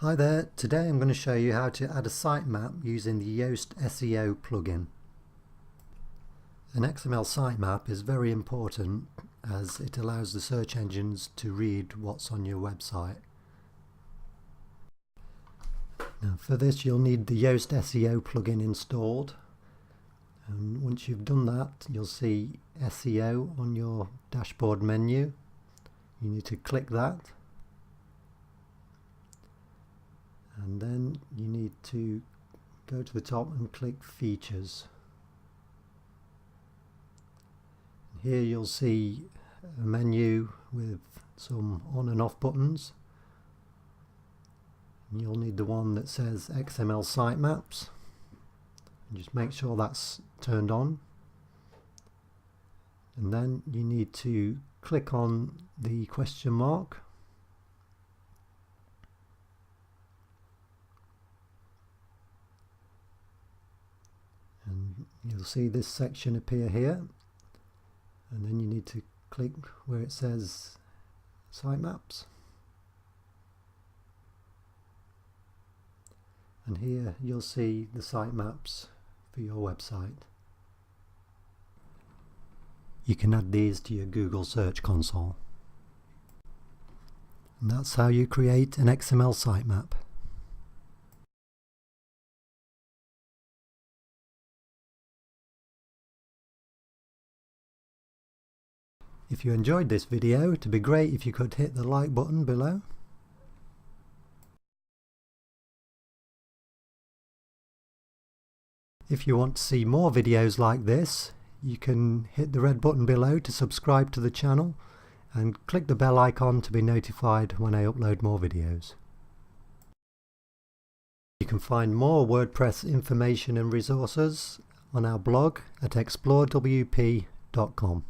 Hi there, today I'm going to show you how to add a sitemap using the Yoast SEO plugin. An XML sitemap is very important as it allows the search engines to read what's on your website. Now for this you'll need the Yoast SEO plugin installed, and once you've done that you'll see SEO on your dashboard menu. You need to click that. And then you need to go to the top and click Features. Here you'll see a menu with some on and off buttons. And you'll need the one that says XML Sitemaps. And just make sure that's turned on. And then you need to click on the question mark. And you'll see this section appear here, and then you need to click where it says Sitemaps, and here you'll see the sitemaps for your website. You can add these to your Google Search Console, and that's how you create an XML sitemap. If you enjoyed this video, it'd be great if you could hit the like button below. If you want to see more videos like this, you can hit the red button below to subscribe to the channel and click the bell icon to be notified when I upload more videos. You can find more WordPress information and resources on our blog at explorewp.com.